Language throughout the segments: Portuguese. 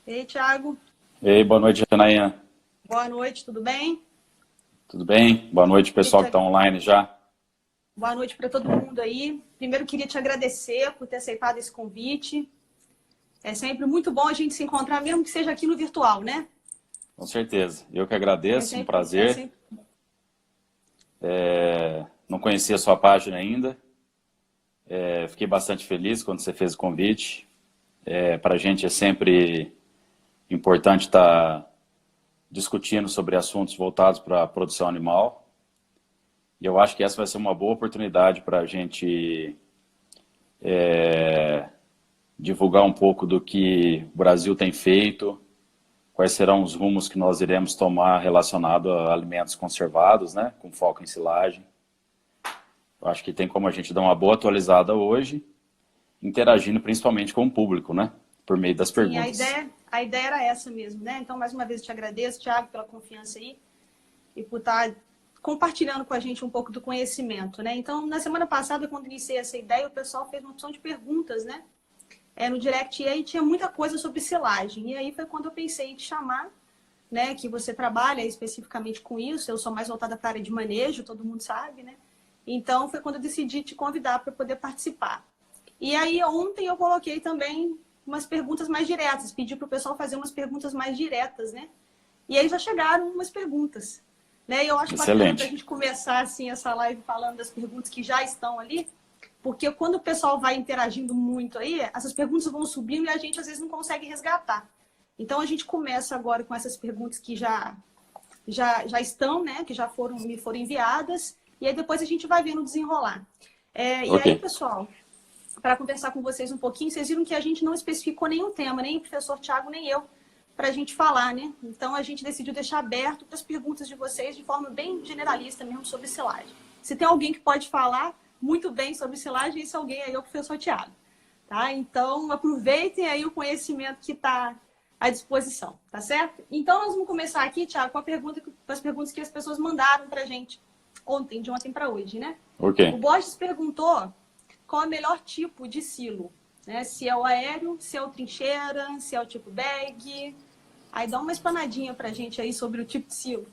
Ei, Thiago. Ei, boa noite, Janaína. Boa noite, tudo bem? Tudo bem? Boa noite, pessoal que está online já. Boa noite para todo mundo aí. Primeiro, queria te agradecer por ter aceitado esse convite. É sempre muito bom a gente se encontrar, mesmo que seja aqui no virtual, né? Com certeza. Eu que É agradeço, um sempre, é prazer. sempre... Não conhecia a sua página ainda. Fiquei bastante feliz quando você fez o convite. Para a gente é sempre importante estar discutindo sobre assuntos voltados para a produção animal. E eu acho que essa vai ser uma boa oportunidade para a gente divulgar um pouco do que o Brasil tem feito, quais serão os rumos que nós iremos tomar relacionado a alimentos conservados, né, com foco em silagem. Eu acho que tem como a gente dar uma boa atualizada hoje, interagindo principalmente com o público, né, por meio das Sim, perguntas. a ideia era essa mesmo, né? Então, mais uma vez, eu te agradeço, Thiago, pela confiança aí e por estar compartilhando com a gente um pouco do conhecimento, né? Então, na semana passada, quando iniciei essa ideia, o pessoal fez uma opção de perguntas, né? No direct, e aí tinha muita coisa sobre silagem. E aí foi quando eu pensei em te chamar, né? Que você trabalha especificamente com isso. Eu sou mais voltada para a área de manejo, todo mundo sabe, né? Então, foi quando eu decidi te convidar para poder participar. E aí, ontem eu coloquei também umas perguntas mais diretas. Pedi para o pessoal fazer umas perguntas mais diretas, né? E aí já chegaram umas perguntas, né? E eu acho bacana para a Excelente. gente começar, assim, essa live falando das perguntas que já estão ali, porque quando o pessoal vai interagindo muito aí, essas perguntas vão subindo e a gente, às vezes, não consegue resgatar. Então, a gente começa agora com essas perguntas que já estão, né? Que já me foram enviadas. E aí, depois, a gente vai vendo desenrolar. E Ok. aí, pessoal, para conversar com vocês um pouquinho, vocês viram que a gente não especificou nenhum tema, nem o professor Thiago, nem eu, para a gente falar, né? Então, a gente decidiu deixar aberto para as perguntas de vocês de forma bem generalista mesmo sobre silagem. Se tem alguém que pode falar muito bem sobre silagem, esse alguém aí é o professor Thiago. Tá? Então, aproveitem aí o conhecimento que está à disposição, tá certo? Então, nós vamos começar aqui, Thiago, com as perguntas que as pessoas mandaram para a gente de ontem para hoje, né? Ok. O Borges perguntou qual é o melhor tipo de silo, né? Se é o aéreo, se é o trincheira, se é o tipo bag. Aí dá uma explanadinha para a gente aí sobre o tipo de silo.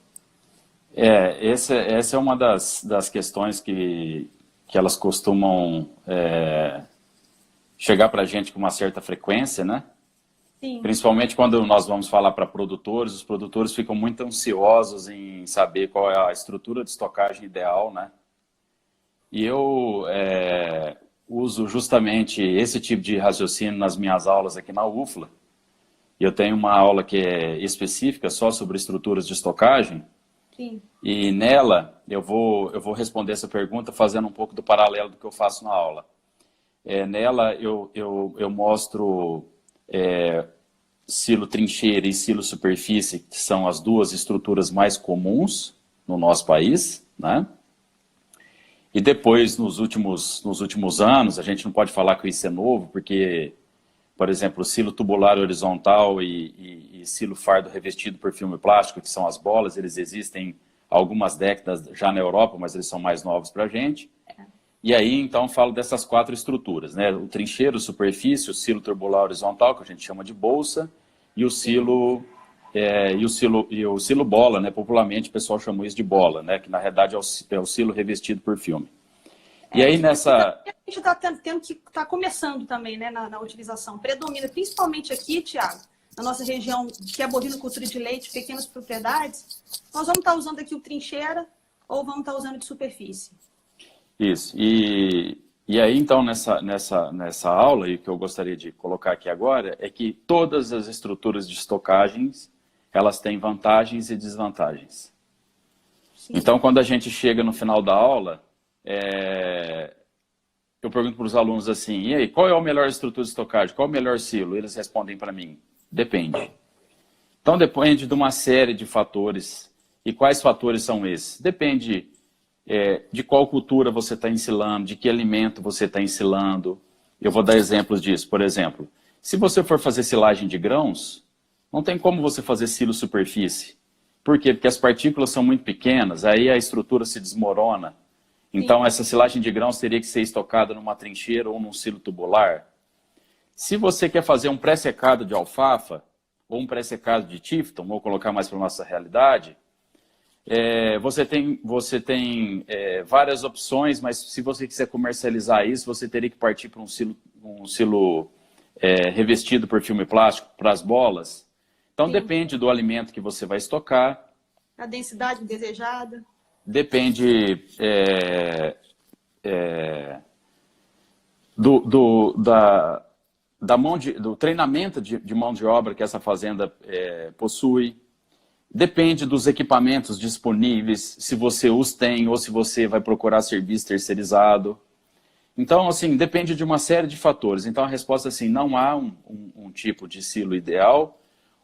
Essa é uma das questões que elas costumam chegar para a gente com uma certa frequência, né? Sim, Principalmente quando nós vamos falar para produtores, os produtores ficam muito ansiosos em saber qual é a estrutura de estocagem ideal, né? E eu uso justamente esse tipo de raciocínio nas minhas aulas aqui na UFLA. E eu tenho uma aula que é específica só sobre estruturas de estocagem. sim. E nela eu vou responder essa pergunta fazendo um pouco do paralelo do que eu faço na aula. Nela eu mostro silo trincheira e silo superfície, que são as duas estruturas mais comuns no nosso país, né? E depois, nos últimos anos, a gente não pode falar que isso é novo, porque, por exemplo, o silo tubular horizontal e silo fardo revestido por filme plástico, que são as bolas, eles existem há algumas décadas já na Europa, mas eles são mais novos para a gente. E aí, então, falo dessas quatro estruturas, né? O trincheiro, superfície, o silo tubular horizontal, que a gente chama de bolsa, e o silo e o silo bola, né? Popularmente o pessoal chama isso de bola, né? Que na realidade é o silo revestido por filme. E aí Isso porque nessa a gente está tendo que estar começando também, né, na utilização. Predomina, principalmente aqui, Thiago, na nossa região, que é bovinocultura de leite, pequenas propriedades, nós vamos estar usando aqui o trincheira ou vamos estar usando de superfície. Isso. E aí, então, nessa aula, e o que eu gostaria de colocar aqui agora, é que todas as estruturas de estocagens, elas têm vantagens e desvantagens. Sim, Então, quando a gente chega no final da aula, eu pergunto para os alunos assim, e aí, qual é a melhor estrutura de estocagem? Qual é o melhor silo? Eles respondem para mim, depende. Então, depende de uma série de fatores. E quais fatores são esses? Depende de qual cultura você está ensilando, de que alimento você está ensilando. Eu vou dar exemplos disso. Por exemplo, se você for fazer silagem de grãos, não tem como você fazer silo superfície. Por quê? Porque as partículas são muito pequenas, aí a estrutura se desmorona. Então, sim, essa silagem de grãos teria que ser estocada numa trincheira ou num silo tubular. Se você quer fazer um pré-secado de alfafa, ou um pré-secado de Tifton, vou colocar mais para a nossa realidade, você tem várias opções, mas se você quiser comercializar isso, você teria que partir para um silo revestido por filme plástico para as bolas. Então, Sim. depende do alimento que você vai estocar. A densidade desejada. Depende do treinamento de mão de obra que essa fazenda possui. Depende dos equipamentos disponíveis, se você os tem ou se você vai procurar serviço terceirizado. Então, assim, depende de uma série de fatores. Então, a resposta é assim, não há um tipo de silo ideal.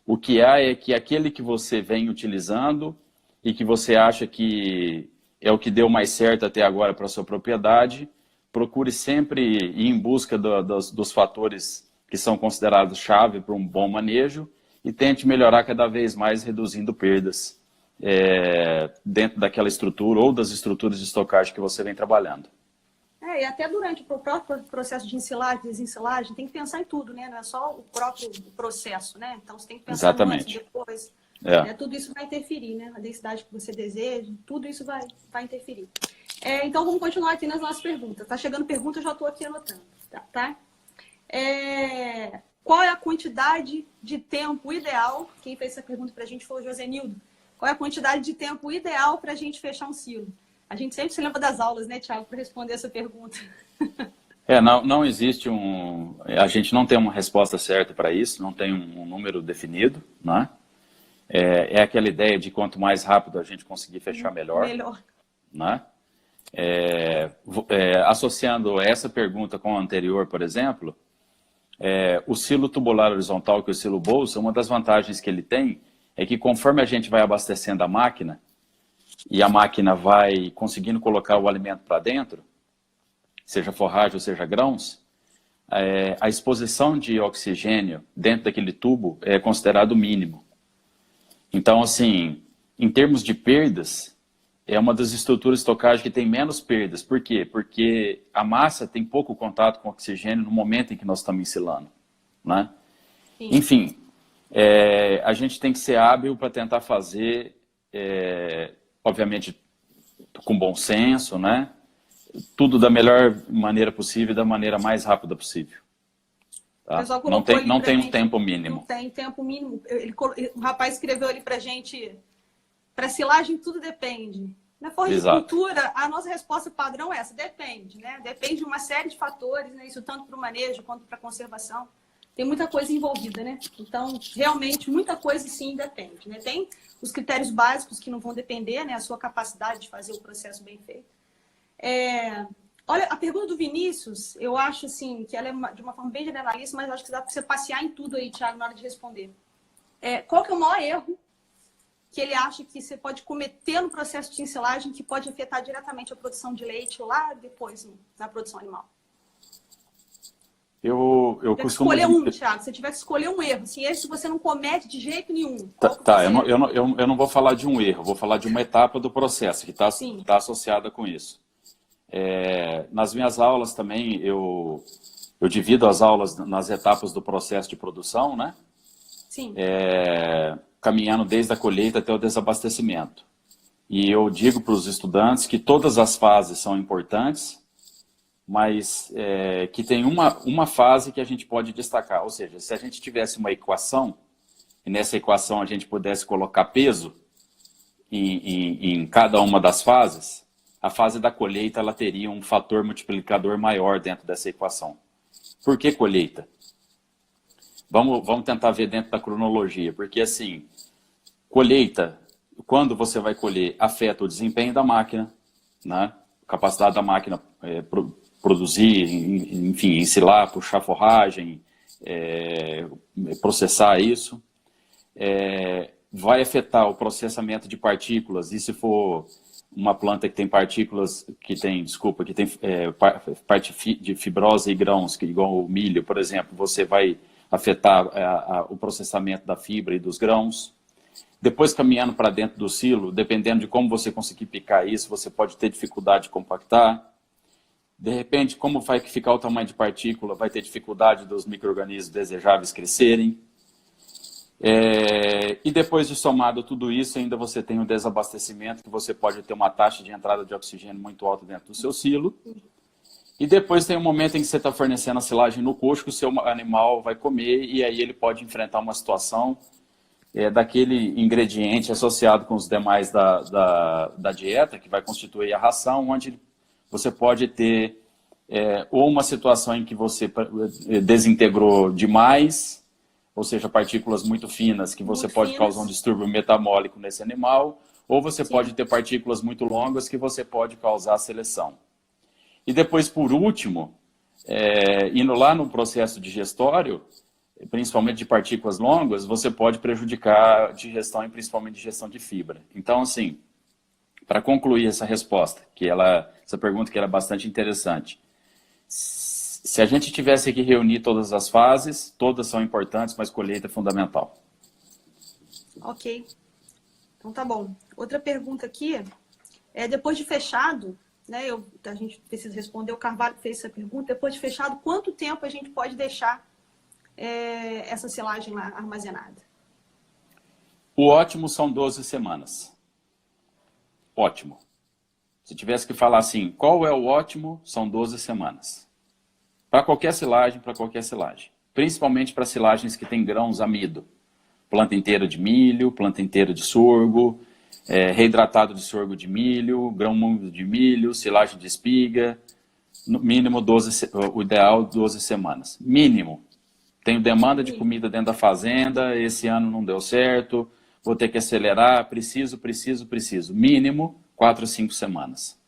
O que há é que aquele que você vem utilizando e que você acha que é o que deu mais certo até agora para a sua propriedade, procure sempre ir em busca dos fatores que são considerados chave para um bom manejo e tente melhorar cada vez mais, reduzindo perdas dentro daquela estrutura ou das estruturas de estocagem que você vem trabalhando. E até durante o próprio processo de ensilagem, desensilagem, tem que pensar em tudo, né? Não é só o próprio processo, né? Então, você tem que pensar antes, depois. Tudo isso vai interferir, né? A densidade que você deseja, tudo isso vai interferir. Então, vamos continuar aqui nas nossas perguntas. Tá chegando pergunta, eu já estou aqui anotando, tá? Qual é a quantidade de tempo ideal? Quem fez essa pergunta para a gente foi o Josenildo. Qual é a quantidade de tempo ideal para a gente fechar um silo? A gente sempre se lembra das aulas, né, Thiago, para responder essa pergunta. Não existe a gente não tem uma resposta certa para isso, não tem um número definido, né? É aquela ideia de quanto mais rápido a gente conseguir fechar melhor. Né? Associando essa pergunta com a anterior, por exemplo, o silo tubular horizontal, que é o silo bolsa, uma das vantagens que ele tem é que conforme a gente vai abastecendo a máquina, e a máquina vai conseguindo colocar o alimento para dentro, seja forragem ou seja grãos, a exposição de oxigênio dentro daquele tubo é considerado mínimo. Então, assim, em termos de perdas, é uma das estruturas de estocagem que tem menos perdas. Por quê? Porque a massa tem pouco contato com o oxigênio no momento em que nós estamos ensilando, né? Enfim, a gente tem que ser hábil para tentar fazer... obviamente, com bom senso, né? Tudo da melhor maneira possível e da maneira mais rápida possível. Tá? Não tem um tempo mínimo. Não tem tempo mínimo. O rapaz escreveu ali pra gente, para silagem tudo depende. Na floricultura, a nossa resposta padrão é essa, depende, né? Depende de uma série de fatores, né? Isso tanto para o manejo quanto para a conservação. Tem muita coisa envolvida, né? Então, realmente, muita coisa sim depende, né? Tem os critérios básicos que não vão depender, né? A sua capacidade de fazer o processo bem feito. Olha, a pergunta do Vinícius, eu acho assim, que ela é de uma forma bem generalista, mas eu acho que dá para você passear em tudo aí, Thiago, na hora de responder. Qual que é o maior erro que ele acha que você pode cometer no processo de ensilagem que pode afetar diretamente a produção de leite lá depois, na produção animal? Eu costumo escolher Thiago. Se você tiver que escolher um erro, assim, esse você não comete de jeito nenhum. Eu não vou falar de um erro, vou falar de uma etapa do processo que está associada com isso. Nas minhas aulas também, eu divido as aulas nas etapas do processo de produção, né? Sim. Caminhando desde a colheita até o desabastecimento. E eu digo para os estudantes que todas as fases são importantes, mas que tem uma fase que a gente pode destacar. Ou seja, se a gente tivesse uma equação, e nessa equação a gente pudesse colocar peso em cada uma das fases, a fase da colheita ela teria um fator multiplicador maior dentro dessa equação. Por que colheita? Vamos tentar ver dentro da cronologia, porque assim, colheita, quando você vai colher, afeta o desempenho da máquina, né? A capacidade da máquina produzir, enfim, ensilar, puxar forragem, processar isso. Vai afetar o processamento de partículas, e se for uma planta que tem partículas, que tem parte de fibrose e grãos, que igual o milho, por exemplo, você vai afetar o processamento da fibra e dos grãos. Depois, caminhando para dentro do silo, dependendo de como você conseguir picar isso, você pode ter dificuldade de compactar. De repente, como vai ficar o tamanho de partícula, vai ter dificuldade dos micro-organismos desejáveis crescerem. E depois de somado tudo isso, ainda você tem um desabastecimento, que você pode ter uma taxa de entrada de oxigênio muito alta dentro do seu silo. E depois tem um momento em que você está fornecendo a silagem no coxo, que o seu animal vai comer, e aí ele pode enfrentar uma situação daquele ingrediente associado com os demais da dieta, que vai constituir a ração, onde você pode ter ou uma situação em que você desintegrou demais, ou seja, partículas muito finas, que você pode causar um distúrbio metabólico nesse animal, ou você pode ter partículas muito longas, que você pode causar seleção. E depois, por último, indo lá no processo digestório, principalmente de partículas longas, você pode prejudicar a digestão e principalmente a digestão de fibra. Então, assim, para concluir essa resposta, essa pergunta que era bastante interessante, se a gente tivesse que reunir todas as fases, todas são importantes, mas colheita é fundamental. Ok. Então tá bom. Outra pergunta aqui, depois de fechado, né, a gente precisa responder, o Carvalho fez essa pergunta, depois de fechado, quanto tempo a gente pode deixar essa silagem lá armazenada? O ótimo são 12 semanas. Ótimo. Se tivesse que falar assim, qual é o ótimo, são 12 semanas. Para qualquer silagem, principalmente para silagens que têm grãos amido. Planta inteira de milho, planta inteira de sorgo, reidratado de sorgo de milho, grão úmido de milho, silagem de espiga, no mínimo 12, o ideal 12 semanas. Mínimo. Tenho demanda de comida dentro da fazenda, esse ano não deu certo, vou ter que acelerar, preciso. Mínimo 4 a 5 semanas.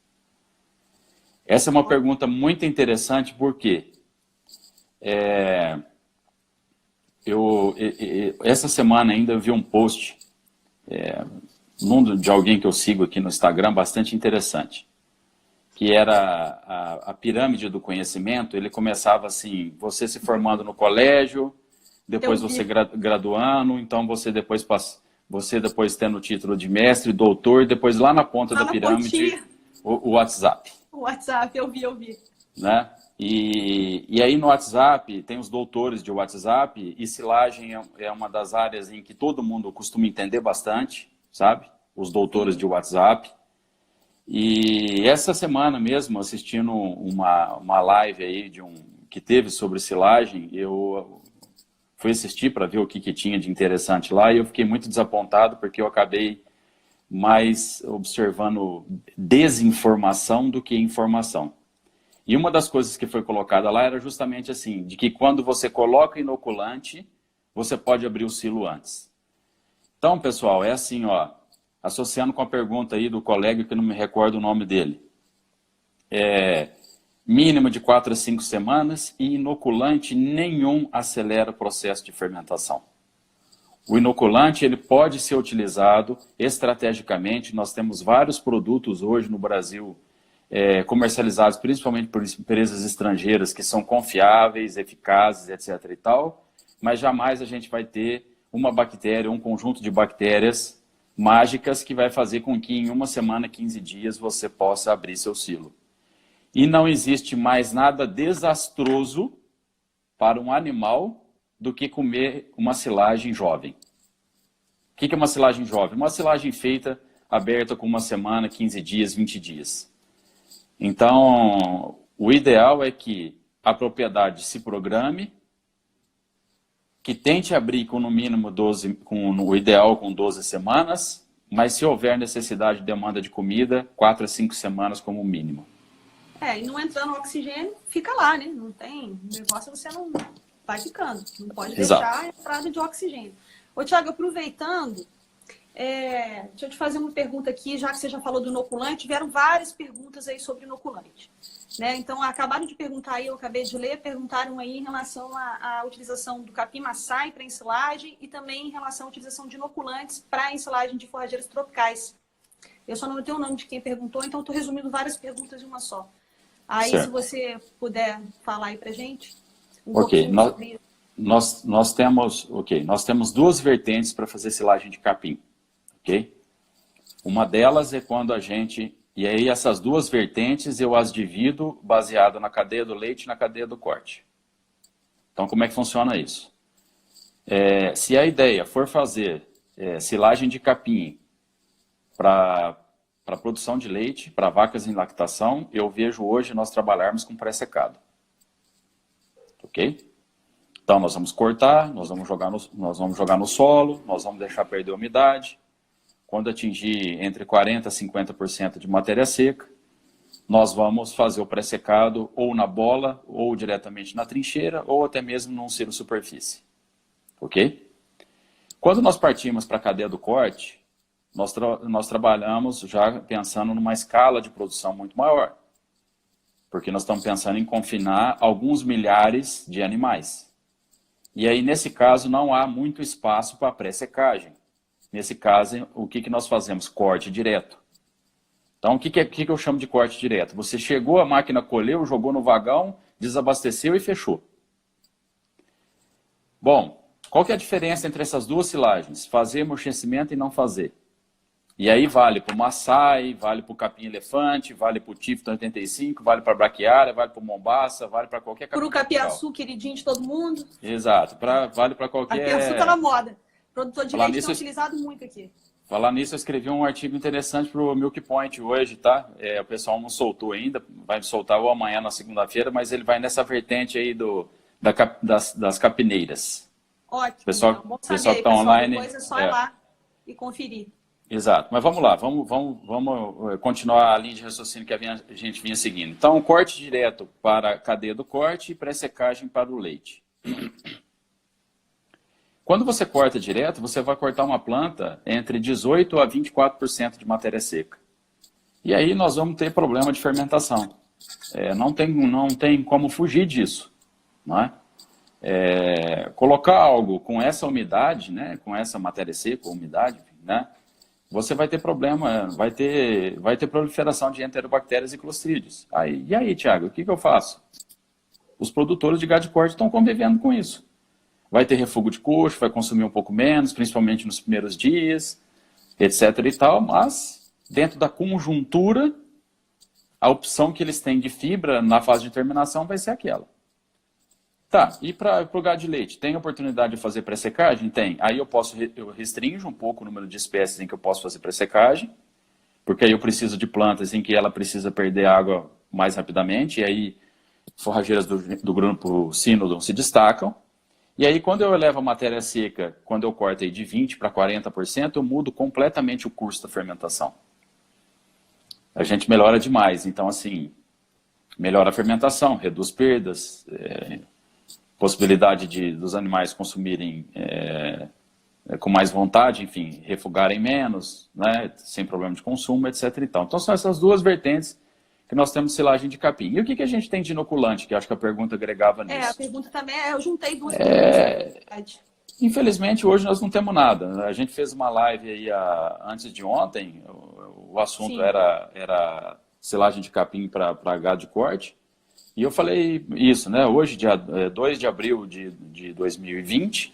Essa é uma pergunta muito interessante, porque essa semana ainda eu vi um post de alguém que eu sigo aqui no Instagram, bastante interessante, que era a pirâmide do conhecimento. Ele começava assim, você se formando no colégio, depois você graduando, então você depois tendo o título de mestre, doutor, e depois lá na ponta da pirâmide, o WhatsApp. O WhatsApp, eu vi. Né? E aí no WhatsApp, tem os doutores de WhatsApp, e silagem é uma das áreas em que todo mundo costuma entender bastante, sabe? Os doutores de WhatsApp. E essa semana mesmo, assistindo uma live aí que teve sobre silagem, eu fui assistir para ver o que tinha de interessante lá, e eu fiquei muito desapontado, porque eu acabei mais observando desinformação do que informação. E uma das coisas que foi colocada lá era justamente assim, de que quando você coloca inoculante, você pode abrir o silo antes. Então, pessoal, é assim, ó, associando com a pergunta aí do colega, que eu não me recordo o nome dele. Mínimo de 4 a 5 semanas, e inoculante nenhum acelera o processo de fermentação. O inoculante ele pode ser utilizado estrategicamente. Nós temos vários produtos hoje no Brasil comercializados principalmente por empresas estrangeiras que são confiáveis, eficazes, etc. e tal, mas jamais a gente vai ter uma bactéria, um conjunto de bactérias mágicas que vai fazer com que em uma semana, 15 dias, você possa abrir seu silo. E não existe mais nada desastroso para um animal do que comer uma silagem jovem. O que é uma silagem jovem? Uma silagem feita, aberta com uma semana, 15 dias, 20 dias. Então, o ideal é que a propriedade se programe, que tente abrir com no mínimo 12, o ideal com 12 semanas, mas se houver necessidade de demanda de comida, 4 a 5 semanas como mínimo. E não entrando oxigênio, fica lá, né? Não tem negócio, você não vai ficando. Não pode deixar a entrada de oxigênio. Ô, Thiago, aproveitando, deixa eu te fazer uma pergunta aqui, já que você já falou do inoculante, tiveram várias perguntas aí sobre inoculante. Né? Então, acabaram de perguntar aí, eu acabei de ler, perguntaram aí em relação à utilização do capim-maçai para ensilagem e também em relação à utilização de inoculantes para ensilagem de forrageiras tropicais. Eu só não tenho o nome de quem perguntou, então estou resumindo várias perguntas em uma só. Aí, certo. Se você puder falar aí para gente um pouquinho sobre isso. Nós temos duas vertentes para fazer silagem de capim. Okay? Uma delas é quando a gente... E aí essas duas vertentes eu as divido baseado na cadeia do leite e na cadeia do corte. Então como é que funciona isso? Se a ideia for fazer silagem de capim para produção de leite, para vacas em lactação, eu vejo hoje nós trabalharmos com pré-secado. Ok? Então, nós vamos cortar, nós vamos jogar no solo, nós vamos deixar perder a umidade. Quando atingir entre 40% e 50% de matéria seca, nós vamos fazer o pré-secado ou na bola, ou diretamente na trincheira, ou até mesmo num silo superfície. Ok? Quando nós partimos para a cadeia do corte, nós trabalhamos já pensando numa escala de produção muito maior. Porque nós estamos pensando em confinar alguns milhares de animais. E aí, nesse caso, não há muito espaço para pré-secagem. Nesse caso, o que nós fazemos? Corte direto. Então, o que eu chamo de corte direto? Você chegou, a máquina colheu, jogou no vagão, desabasteceu e fechou. Bom, qual que é a diferença entre essas duas silagens? Fazer amortecimento e não fazer. E aí vale para o Maasai, vale para o capim-elefante, vale para o Tifton 85, vale para a braquiária, vale para o Mombaça, vale para qualquer capim. Para o capiaçu, queridinho de todo mundo. Exato, vale para qualquer... Capiaçu está na moda. Produtor de leite é utilizado muito aqui. Falar nisso, eu escrevi um artigo interessante para o Milk Point hoje, tá? O pessoal não soltou ainda, vai soltar ou amanhã na segunda-feira, mas ele vai nessa vertente aí das capineiras. Ótimo, pessoal, então, bom saber pessoal aí, que está online. Depois é só ir lá e conferir. Exato, mas vamos lá, vamos continuar a linha de raciocínio que a gente vinha seguindo. Então, corte direto para a cadeia do corte e pré-secagem para o leite. Quando você corta direto, você vai cortar uma planta entre 18% a 24% de matéria seca. E aí nós vamos ter problema de fermentação. Não tem como fugir disso. Não é? Colocar algo com essa umidade, né, com essa matéria seca, umidade, né, você vai ter problema, vai ter proliferação de enterobactérias e clostrídeos. E aí, Thiago, o que eu faço? Os produtores de gado de corte estão convivendo com isso. Vai ter refúgio de coxo, vai consumir um pouco menos, principalmente nos primeiros dias, etc. e tal, mas dentro da conjuntura, a opção que eles têm de fibra na fase de terminação vai ser aquela. Tá, e para o gado de leite, tem oportunidade de fazer pré-secagem? Tem. Aí eu restringo um pouco o número de espécies em que eu posso fazer pré-secagem, porque aí eu preciso de plantas em que ela precisa perder água mais rapidamente, e aí forrageiras do grupo Cynodon se destacam. E aí quando eu elevo a matéria seca, quando eu corto aí de 20% para 40%, eu mudo completamente o curso da fermentação. A gente melhora demais, então assim, melhora a fermentação, reduz perdas, possibilidade dos animais consumirem com mais vontade, enfim, refugarem menos, né, sem problema de consumo, etc. e tal. Então são essas duas vertentes que nós temos silagem de capim. E o que a gente tem de inoculante, que acho que a pergunta agregava nisso? A pergunta também eu juntei duas perguntas. Infelizmente, hoje nós não temos nada. A gente fez uma live aí antes de ontem, o assunto era silagem de capim para gado de corte. E eu falei isso, né? Hoje, dia 2 de abril de 2020,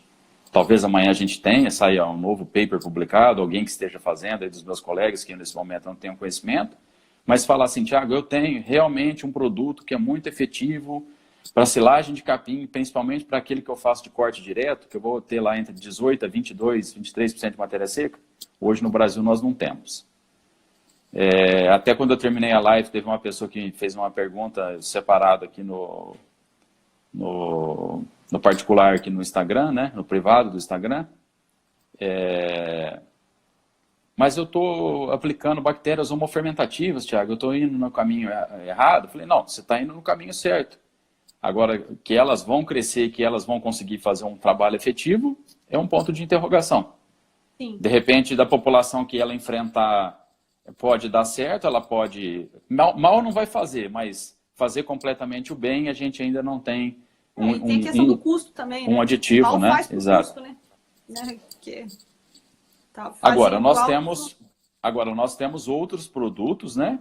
talvez amanhã a gente saia um novo paper publicado, alguém que esteja fazendo, aí dos meus colegas que nesse momento não tenham conhecimento, mas falar assim, Thiago, eu tenho realmente um produto que é muito efetivo para silagem de capim, principalmente para aquele que eu faço de corte direto, que eu vou ter lá entre 18% a 22%, 23% de matéria seca. Hoje no Brasil nós não temos. Até quando eu terminei a live, teve uma pessoa que fez uma pergunta separada aqui no particular aqui no Instagram, né? No privado do Instagram. Mas eu estou aplicando bactérias homofermentativas, Thiago, eu estou indo no caminho errado. Eu falei, não, você está indo no caminho certo. Agora, que elas vão crescer, que elas vão conseguir fazer um trabalho efetivo, é um ponto de interrogação. Sim. De repente, da população que ela enfrentar, pode dar certo, ela pode... Mal não vai fazer, mas fazer completamente o bem, a gente ainda não tem tem a questão do custo também, um aditivo, mal né? Faz Exato. Custo, né? Porque... Agora, nós temos outros produtos, né?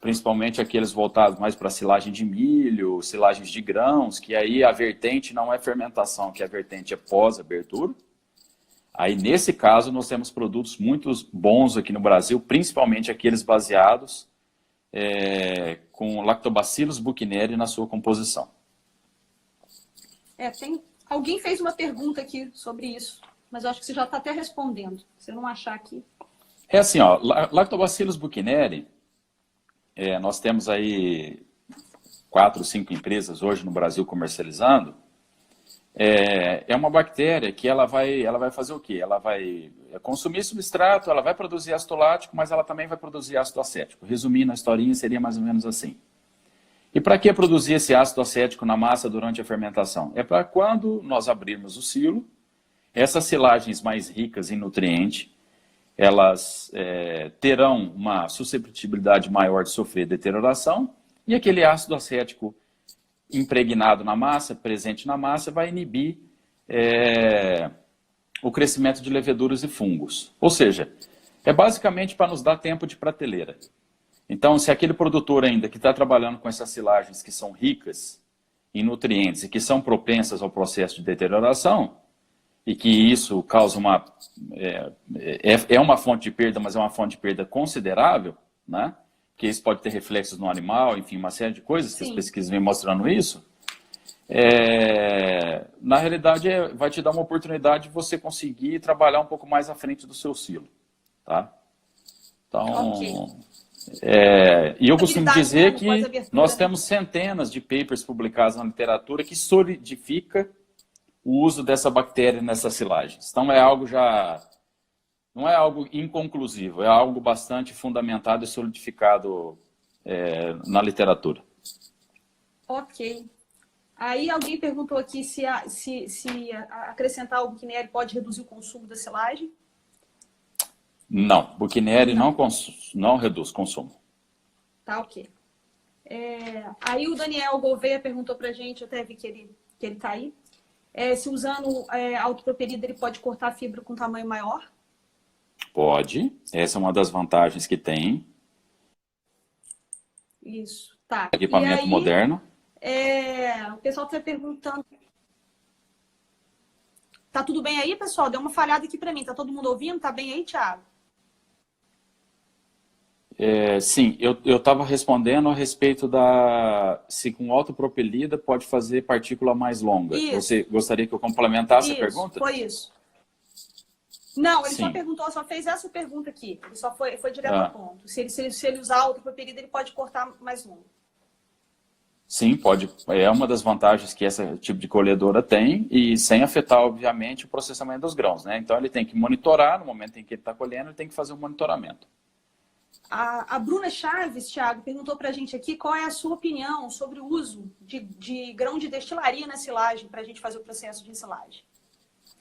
Principalmente aqueles voltados mais para silagem de milho, silagens de grãos, que aí a vertente não é fermentação, que a vertente é pós-abertura. Aí, nesse caso, nós temos produtos muito bons aqui no Brasil, principalmente aqueles baseados com Lactobacillus buchneri na sua composição. Alguém fez uma pergunta aqui sobre isso, mas eu acho que você já está até respondendo. Se eu não achar aqui. É assim, ó, Lactobacillus buchneri, nós temos aí 4, 5 empresas hoje no Brasil comercializando. É uma bactéria que ela vai fazer o quê? Ela vai consumir substrato, ela vai produzir ácido lático, mas ela também vai produzir ácido acético. Resumindo a historinha, seria mais ou menos assim. E para que produzir esse ácido acético na massa durante a fermentação? É para quando nós abrirmos o silo, essas silagens mais ricas em nutriente, elas terão uma susceptibilidade maior de sofrer deterioração, e aquele ácido acético impregnado na massa, presente na massa, vai inibir o crescimento de leveduras e fungos. Ou seja, é basicamente para nos dar tempo de prateleira. Então, se aquele produtor ainda que está trabalhando com essas silagens que são ricas em nutrientes e que são propensas ao processo de deterioração, e que isso causa uma fonte de perda, mas é uma fonte de perda considerável, né? Que isso pode ter reflexos no animal, enfim, uma série de coisas que as pesquisas vêm mostrando isso. Na realidade, vai te dar uma oportunidade de você conseguir trabalhar um pouco mais à frente do seu silo, tá? Então, e eu costumo dizer que nós temos centenas de papers publicados na literatura que solidifica o uso dessa bactéria nessas silagens. Então, não é algo inconclusivo, é algo bastante fundamentado e solidificado na literatura. Ok. Aí alguém perguntou aqui se acrescentar o buchneri pode reduzir o consumo da silagem. Não, buchneri não reduz consumo. Tá, ok. Aí o Daniel Gouveia perguntou pra gente, eu até vi que ele tá aí, se usando autopropelida ele pode cortar a fibra com tamanho maior? Pode, essa é uma das vantagens que tem. Isso, tá. Equipamento aí, moderno. O pessoal está perguntando. Tá tudo bem aí, pessoal? Deu uma falhada aqui para mim. Tá todo mundo ouvindo? Tá bem aí, Thiago? Sim, eu estava respondendo a respeito se com autopropelida pode fazer partícula mais longa. Isso. Você gostaria que eu complementasse a pergunta? Foi isso. Não, ele Sim. só fez essa pergunta aqui. Ele só foi direto ao ponto. Se ele usar autopropelida, ele pode cortar mais longo. Sim, pode. É uma das vantagens que esse tipo de colhedora tem e sem afetar, obviamente, o processamento dos grãos, né? Então, ele tem que monitorar, no momento em que ele está colhendo, ele tem que fazer um monitoramento. A Bruna Chaves, Thiago, perguntou para a gente aqui qual é a sua opinião sobre o uso de grão de destilaria na silagem para a gente fazer o processo de ensilagem.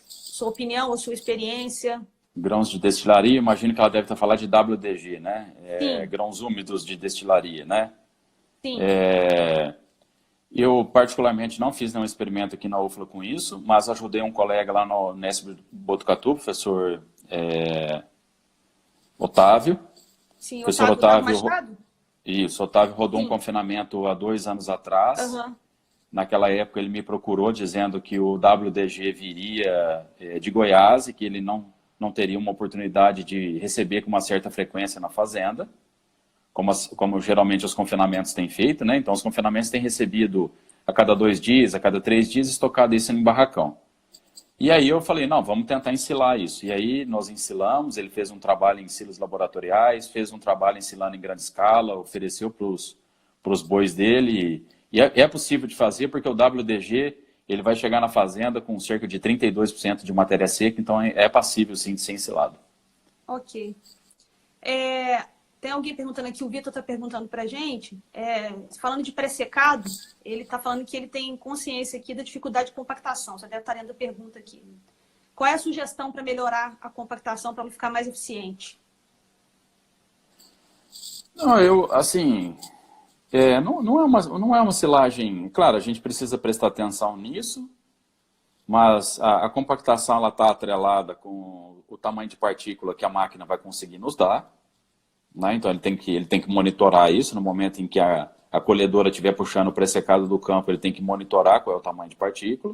Sua opinião ou sua experiência? Grãos de destilaria, imagino que ela deve estar falando de WDG, né? Sim. Grãos úmidos de destilaria, né? Sim. Eu, particularmente, não fiz nenhum experimento aqui na UFLA com isso, mas ajudei um colega lá no Nesp Botucatu, professor Otávio. Sim, professor Otávio Machado? Isso, Otávio rodou um confinamento há 2 anos atrás. Uhum. Naquela época ele me procurou dizendo que o WDG viria de Goiás e que ele não teria uma oportunidade de receber com uma certa frequência na fazenda, como geralmente os confinamentos têm feito, né? Então os confinamentos têm recebido a cada 2 dias, a cada 3 dias, estocado isso em barracão. E aí eu falei, não, vamos tentar ensilar isso. E aí nós ensilamos, ele fez um trabalho em ensilos laboratoriais, fez um trabalho ensilando em grande escala, ofereceu para os bois dele. E é possível de fazer porque o WDG ele vai chegar na fazenda com cerca de 32% de matéria seca, então é passível sim de ser ensilado. Ok. Tem alguém perguntando aqui, o Vitor está perguntando para a gente, falando de pré-secado, ele está falando que ele tem consciência aqui da dificuldade de compactação. Você deve estar lendo a pergunta aqui. Qual é a sugestão para melhorar a compactação, para ela ficar mais eficiente? Não, assim, não é uma silagem... Claro, a gente precisa prestar atenção nisso, mas a compactação está atrelada com o tamanho de partícula que a máquina vai conseguir nos dar. Né? Então ele tem que monitorar isso no momento em que a colhedora estiver puxando o pré-secado do campo, ele tem que monitorar qual é o tamanho de partícula.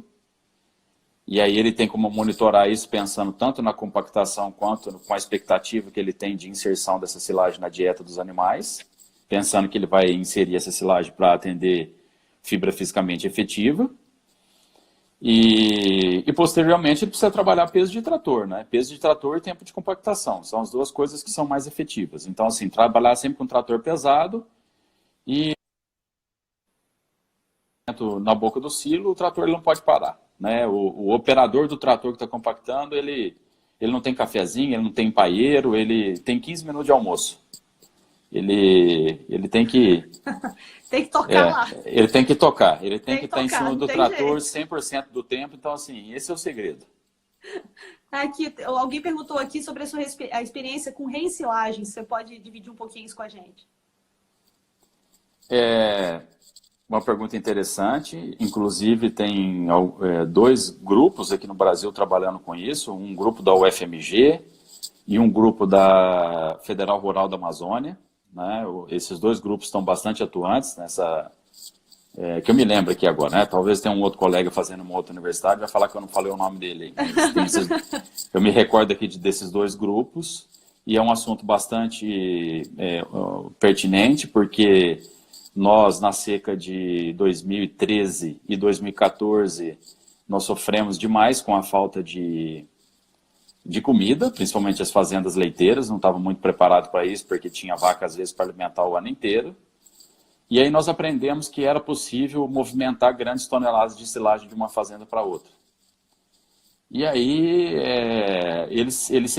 E aí ele tem como monitorar isso pensando tanto na compactação quanto com a expectativa que ele tem de inserção dessa silagem na dieta dos animais, pensando que ele vai inserir essa silagem para atender fibra fisicamente efetiva. E posteriormente ele precisa trabalhar peso de trator, né? Peso de trator e tempo de compactação. São as duas coisas que são mais efetivas. Então, assim, trabalhar sempre com trator pesado e na boca do silo, o trator ele não pode parar, né? O operador do trator que está compactando, ele não tem cafezinho, ele não tem paieiro, ele tem 15 minutos de almoço. Ele tem que... Tem que tocar lá. Ele tem que tocar, ele tem que estar em tocar, cima do tem trator jeito. 100% do tempo. Então, assim, esse é o segredo. Aqui, alguém perguntou aqui sobre a experiência com reensilagem. Você pode dividir um pouquinho isso com a gente? Uma pergunta interessante. Inclusive, tem dois grupos aqui no Brasil trabalhando com isso. Um grupo da UFMG e um grupo da Federal Rural da Amazônia, né? Esses dois grupos estão bastante atuantes nessa... que eu me lembro aqui agora, né? Talvez tenha um outro colega fazendo uma outra universidade, vai falar que eu não falei o nome dele. Mas eu me recordo aqui desses dois grupos, e é um assunto bastante pertinente, porque nós, na seca de 2013 e 2014, nós sofremos demais com a falta de comida, principalmente as fazendas leiteiras, não estavam muito preparados para isso, porque tinha vaca, às vezes, para alimentar o ano inteiro. E aí nós aprendemos que era possível movimentar grandes toneladas de silagem de uma fazenda para outra. E aí eles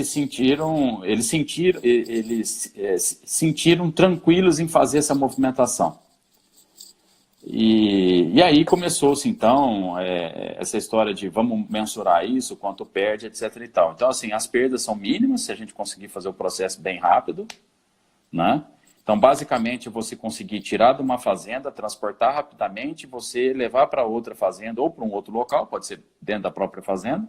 sentiram tranquilos em fazer essa movimentação. E aí começou-se, então, essa história de vamos mensurar isso, quanto perde, etc. e tal. Então, assim, as perdas são mínimas se a gente conseguir fazer o processo bem rápido, né? Então, basicamente, você conseguir tirar de uma fazenda, transportar rapidamente, você levar para outra fazenda ou para um outro local, pode ser dentro da própria fazenda,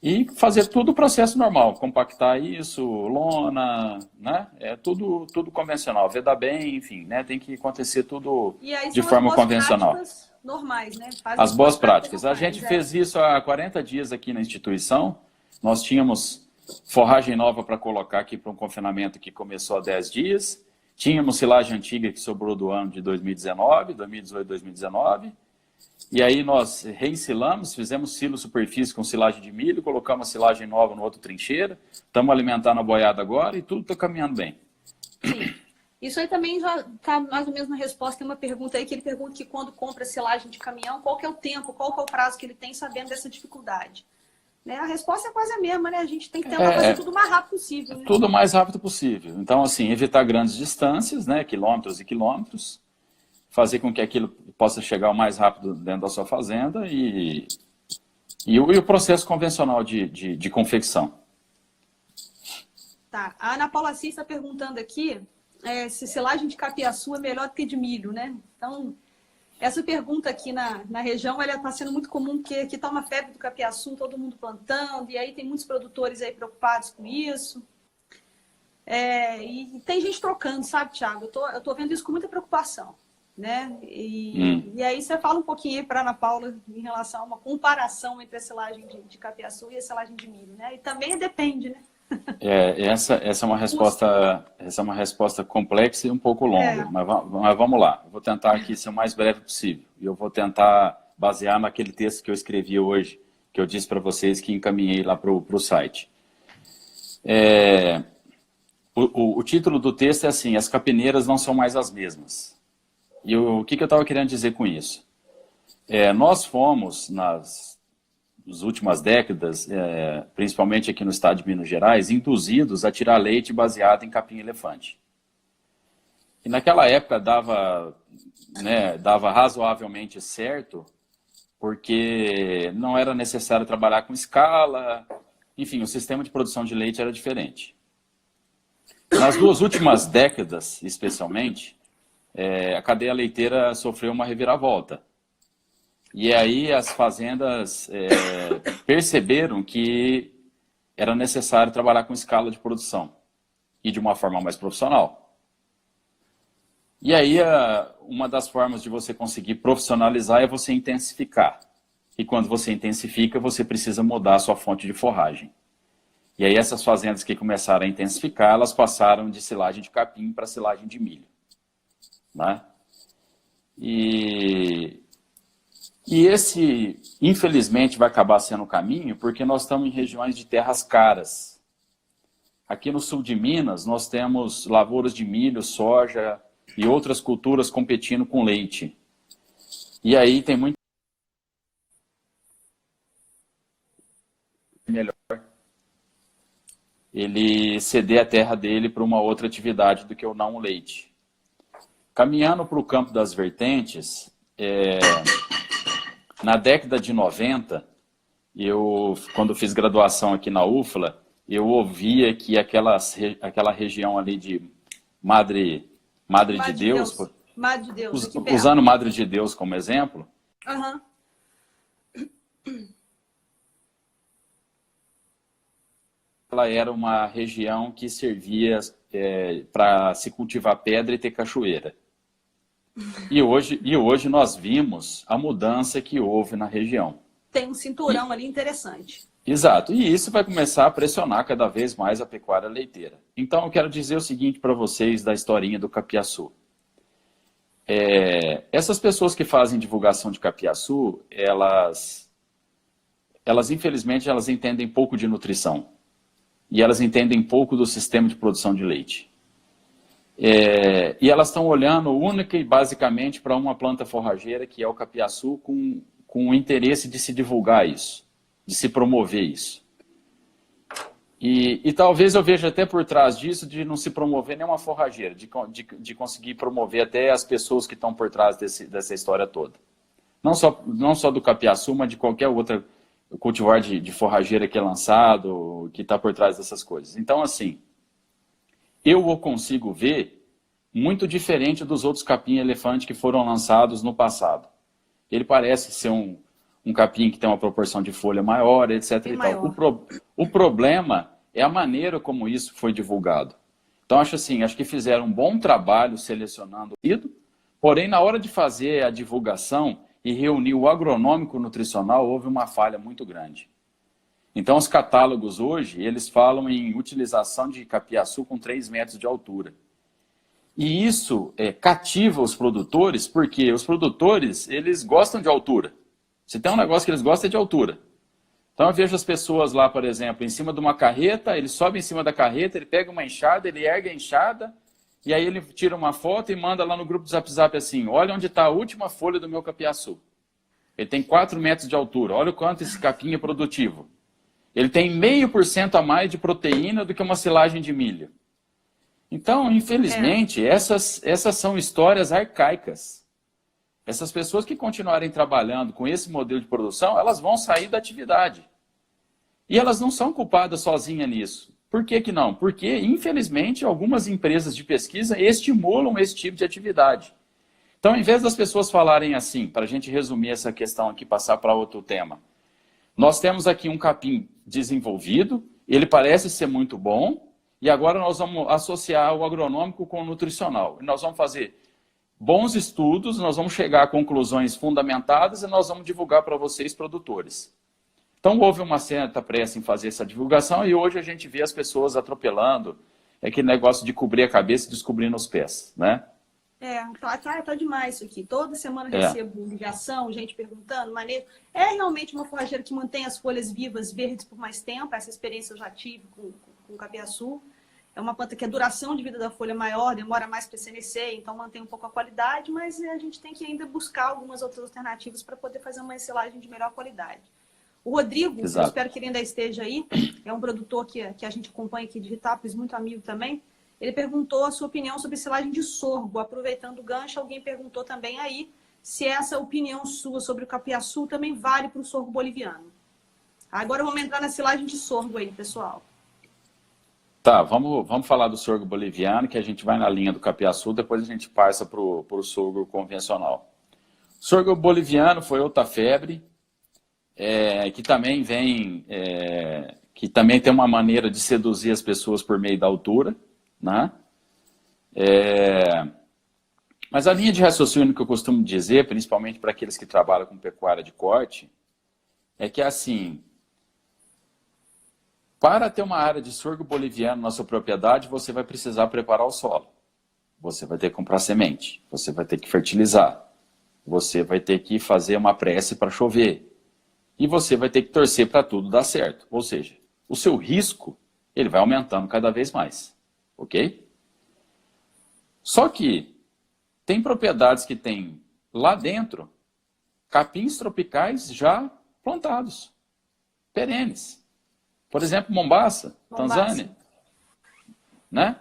e fazer tudo o processo normal, compactar isso, lona, né? Tudo convencional, vedar bem, enfim, né? Tem que acontecer tudo E aí de são forma as boas convencional. práticas normais, né? Fazem As boas práticas. A normais, gente fez isso há 40 dias aqui na instituição. Nós tínhamos forragem nova para colocar aqui para um confinamento que começou há 10 dias. Tínhamos silagem antiga que sobrou do ano de 2019, 2018, 2019. E aí nós reensilamos, fizemos silo superfície com silagem de milho, colocamos silagem nova no outro trincheira, estamos alimentando a boiada agora e tudo está caminhando bem. Sim. Isso aí também já está mais ou menos na resposta. Tem uma pergunta aí que ele pergunta que quando compra silagem de caminhão, qual que é o tempo, qual que é o prazo que ele tem sabendo dessa dificuldade? Né? A resposta é quase a mesma, né? A gente tem que tentar fazer tudo o mais rápido possível. Né? Tudo o mais rápido possível. Então, assim, evitar grandes distâncias, né? Quilômetros e quilômetros, fazer com que aquilo possa chegar o mais rápido dentro da sua fazenda e o processo convencional de confecção. Tá. A Ana Paula Assis está perguntando aqui se silagem de capiaçu é melhor do que de milho, né? Então, essa pergunta aqui na região, ela está sendo muito comum, porque aqui está uma febre do capiaçu, todo mundo plantando, e aí tem muitos produtores aí preocupados com isso. E tem gente trocando, sabe, Thiago? Eu tô vendo isso com muita preocupação. Né? E aí você fala um pouquinho para a Ana Paula em relação a uma comparação entre a silagem de capiaçu e a silagem de milho, né? E também depende, né? Essa é uma resposta complexa e um pouco longa, mas vamos lá. Eu vou tentar aqui ser o mais breve possível. E eu vou tentar basear naquele texto que eu escrevi hoje, que eu disse para vocês que encaminhei lá para o site. O título do texto é assim: as capineiras não são mais as mesmas. E o que eu estava querendo dizer com isso? Nós fomos, nas últimas décadas, principalmente aqui no estado de Minas Gerais, induzidos a tirar leite baseado em capim-elefante. E naquela época dava razoavelmente certo, porque não era necessário trabalhar com escala, enfim, o sistema de produção de leite era diferente. Nas 2 últimas décadas, especialmente, a cadeia leiteira sofreu uma reviravolta. E aí as fazendas perceberam que era necessário trabalhar com escala de produção e de uma forma mais profissional. E aí uma das formas de você conseguir profissionalizar é você intensificar. E quando você intensifica, você precisa mudar a sua fonte de forragem. E aí essas fazendas que começaram a intensificar, elas passaram de silagem de capim para silagem de milho. Né? E E esse, infelizmente, vai acabar sendo o caminho, porque nós estamos em regiões de terras caras. Aqui no sul de Minas, nós temos lavouras de milho, soja e outras culturas competindo com leite. E aí tem muito melhor ele ceder a terra dele para uma outra atividade do que o não leite. Caminhando para o campo das vertentes, na década de 90, quando fiz graduação aqui na UFLA, eu ouvia que aquela região ali de Madre de Deus, Madre de Deus, usando Madre de Deus como exemplo, uhum. Ela era uma região que servia para se cultivar pedra e ter cachoeira. E hoje nós vimos a mudança que houve na região. Tem um cinturão ali interessante. Exato, e isso vai começar a pressionar cada vez mais a pecuária leiteira. Então eu quero dizer o seguinte para vocês da historinha do capiaçu. Essas pessoas que fazem divulgação de capiaçu, elas infelizmente elas entendem pouco de nutrição. E elas entendem pouco do sistema de produção de leite. E elas estão olhando única e basicamente para uma planta forrageira, que é o capiaçu, com o interesse de se divulgar isso, de se promover isso. E talvez eu veja até por trás disso de não se promover nenhuma forrageira, de conseguir promover até as pessoas que estão por trás dessa história toda. Não só do capiaçu, mas de qualquer outra cultivar de forrageira que é lançado, que está por trás dessas coisas. Então, assim, eu o consigo ver muito diferente dos outros capim-elefante que foram lançados no passado. Ele parece ser um capim que tem uma proporção de folha maior, etc. E tal. O problema é a maneira como isso foi divulgado. Então, acho que fizeram um bom trabalho selecionando o ido, porém, na hora de fazer a divulgação e reunir o agronômico nutricional, houve uma falha muito grande. Então, os catálogos hoje, eles falam em utilização de capiaçu com 3 metros de altura. E isso cativa os produtores, porque os produtores, eles gostam de altura. Se tem um negócio que eles gostam é de altura. Então, eu vejo as pessoas lá, por exemplo, em cima de uma carreta, ele sobe em cima da carreta, ele pega uma enxada, ele ergue a enxada, e aí ele tira uma foto e manda lá no grupo do Zap Zap assim, olha onde está a última folha do meu capiaçu. Ele tem 4 metros de altura, olha o quanto esse capim é produtivo. Ele tem 0,5% a mais de proteína do que uma silagem de milho. Então, infelizmente, essas são histórias arcaicas. Essas pessoas que continuarem trabalhando com esse modelo de produção, elas vão sair da atividade. E elas não são culpadas sozinhas nisso. Por que que não? Porque, infelizmente, algumas empresas de pesquisa estimulam esse tipo de atividade. Então, em vez das pessoas falarem assim, para a gente resumir essa questão aqui, passar para outro tema, nós temos aqui um capim desenvolvido, ele parece ser muito bom, e agora nós vamos associar o agronômico com o nutricional. E nós vamos fazer bons estudos, nós vamos chegar a conclusões fundamentadas e nós vamos divulgar para vocês, produtores. Então, houve uma certa pressa em fazer essa divulgação e hoje a gente vê as pessoas atropelando aquele negócio de cobrir a cabeça e descobrindo os pés, né? Tá demais isso aqui. Toda semana eu recebo ligação, gente perguntando, maneiro. É realmente uma forrageira que mantém as folhas vivas, verdes por mais tempo. Essa experiência eu já tive com o capiaçu. É uma planta que a duração de vida da folha é maior, demora mais para senescer, então mantém um pouco a qualidade, mas a gente tem que ainda buscar algumas outras alternativas para poder fazer uma ensilagem de melhor qualidade. O Rodrigo, eu espero que ele ainda esteja aí, é um produtor que a gente acompanha aqui de Itápolis, muito amigo também. Ele perguntou a sua opinião sobre silagem de sorgo. Aproveitando o gancho, alguém perguntou também aí se essa opinião sua sobre o capiaçu também vale para o sorgo boliviano. Agora vamos entrar na silagem de sorgo aí, pessoal. Tá, vamos falar do sorgo boliviano, que a gente vai na linha do capiaçu, depois a gente passa para o sorgo convencional. Sorgo boliviano foi outra febre, que também que também tem uma maneira de seduzir as pessoas por meio da altura, né? Mas a linha de raciocínio que eu costumo dizer, principalmente para aqueles que trabalham com pecuária de corte, é que assim, para ter uma área de sorgo boliviano na sua propriedade, você vai precisar preparar o solo. Você vai ter que comprar semente, você vai ter que fertilizar, você vai ter que fazer uma prece para chover. E você vai ter que torcer para tudo dar certo. Ou seja, o seu risco ele vai aumentando cada vez mais. Ok? Só que tem propriedades que tem lá dentro capins tropicais já plantados, perenes. Por exemplo, Mombaça, Tanzânia. Né?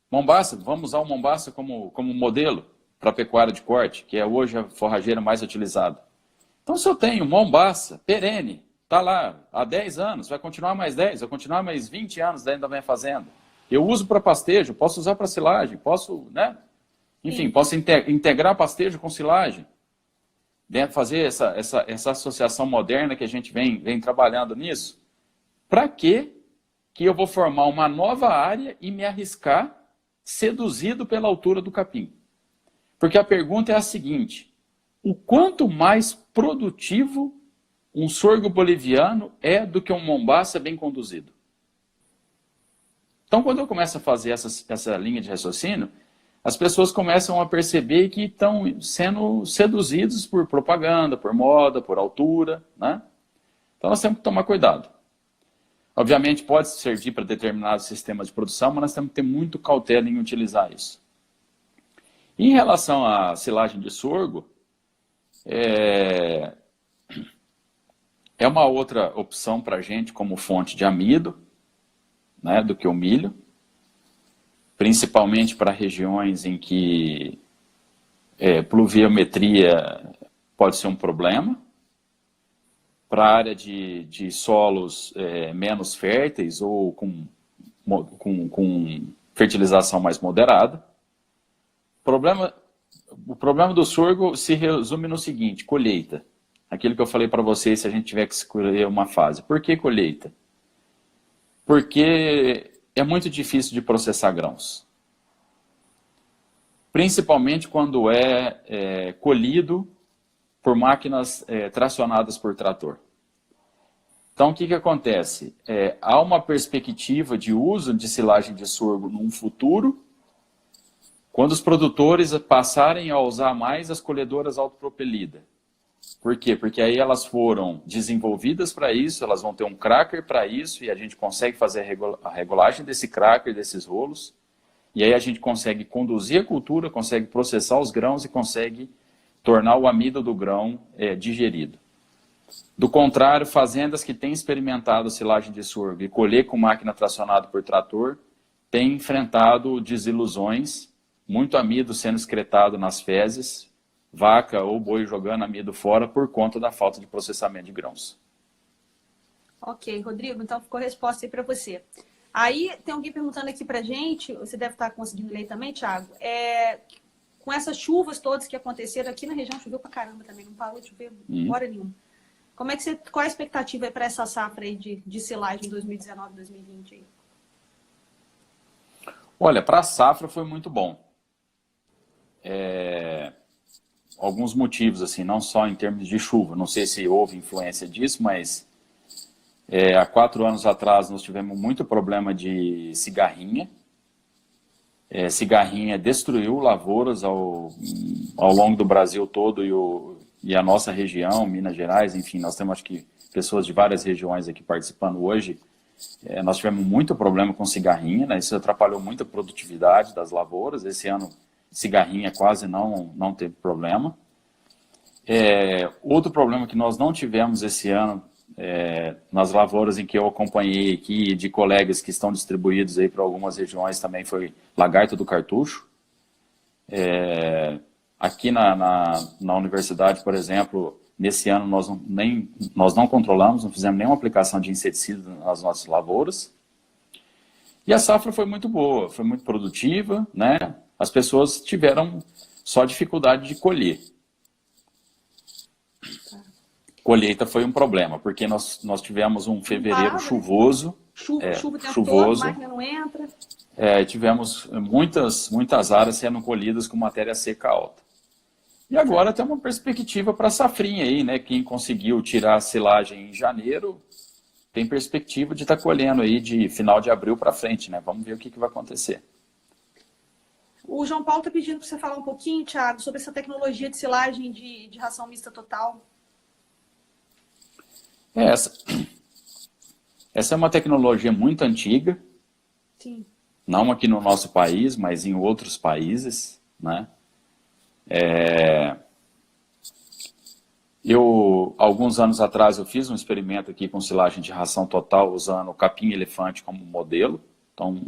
Mombaça, vamos usar o Mombaça como modelo para pecuária de corte, que é hoje a forrageira mais utilizada. Então, se eu tenho Mombaça, perene, está lá há 10 anos, vai continuar mais 10, vai continuar mais 20 anos dentro da minha fazenda. Eu uso para pastejo, posso usar para silagem, posso, né? Enfim, posso integrar pastejo com silagem. Fazer essa associação moderna que a gente vem trabalhando nisso. Para que eu vou formar uma nova área e me arriscar seduzido pela altura do capim? Porque a pergunta é a seguinte: o quanto mais produtivo um sorgo boliviano é do que um Mombaça bem conduzido? Então, quando eu começo a fazer essa linha de raciocínio, as pessoas começam a perceber que estão sendo seduzidos por propaganda, por moda, por altura, né? Então, nós temos que tomar cuidado. Obviamente, pode servir para determinados sistemas de produção, mas nós temos que ter muito cautela em utilizar isso. Em relação à silagem de sorgo, é uma outra opção para a gente como fonte de amido, né, do que o milho, principalmente para regiões em que pluviometria pode ser um problema, para a área de solos menos férteis ou com fertilização mais moderada. O problema do sorgo se resume no seguinte: colheita. Aquilo que eu falei para vocês, se a gente tiver que escolher uma fase. Por que colheita? Porque é muito difícil de processar grãos. Principalmente quando é colhido por máquinas tracionadas por trator. Então, o que acontece? Há uma perspectiva de uso de silagem de sorgo num futuro, quando os produtores passarem a usar mais as colhedoras autopropelidas. Por quê? Porque aí elas foram desenvolvidas para isso, elas vão ter um cracker para isso, e a gente consegue fazer a regulagem desse cracker, desses rolos, e aí a gente consegue conduzir a cultura, consegue processar os grãos e consegue tornar o amido do grão digerido. Do contrário, fazendas que têm experimentado silagem de sorgo e colher com máquina tracionada por trator, têm enfrentado desilusões, muito amido sendo excretado nas fezes, vaca ou boi jogando amido fora por conta da falta de processamento de grãos. Ok, Rodrigo, então ficou a resposta aí para você. Aí tem alguém perguntando aqui para gente, você deve estar conseguindo ler também, Thiago, com essas chuvas todas que aconteceram aqui na região, choveu para caramba também, não parou de chover hora nenhuma. Qual a expectativa para essa safra aí de silagem 2019, 2020 aí? Olha, para a safra foi muito bom. Alguns motivos, assim, não só em termos de chuva, não sei se houve influência disso, mas há 4 anos atrás nós tivemos muito problema de cigarrinha. Cigarrinha destruiu lavouras ao longo do Brasil todo e a nossa região, Minas Gerais, enfim, nós temos acho que pessoas de várias regiões aqui participando hoje. Nós tivemos muito problema com cigarrinha, né? Isso atrapalhou muito a produtividade das lavouras. Esse ano cigarrinha quase não teve problema. Outro problema que nós não tivemos esse ano nas lavouras em que eu acompanhei aqui, de colegas que estão distribuídos aí para algumas regiões, também foi lagarto do cartucho. Aqui na universidade, por exemplo, nesse ano nós não controlamos, não fizemos nenhuma aplicação de inseticida nas nossas lavouras. E a safra foi muito boa, foi muito produtiva, né? As pessoas tiveram só dificuldade de colher. Colheita foi um problema, porque nós tivemos um fevereiro chuvoso. Chuva o tempo todo, a máquina não entra. Tivemos muitas áreas sendo colhidas com matéria seca alta. E agora tem uma perspectiva para a safrinha aí, né? Quem conseguiu tirar a silagem em janeiro tem perspectiva de estar colhendo aí de final de abril para frente, né? Vamos ver o que vai acontecer. O João Paulo está pedindo para você falar um pouquinho, Thiago, sobre essa tecnologia de silagem de ração mista total. Essa é uma tecnologia muito antiga, Sim. não aqui no nosso país, mas em outros países, né? Alguns anos atrás, eu fiz um experimento aqui com silagem de ração total usando capim-elefante como modelo. Então,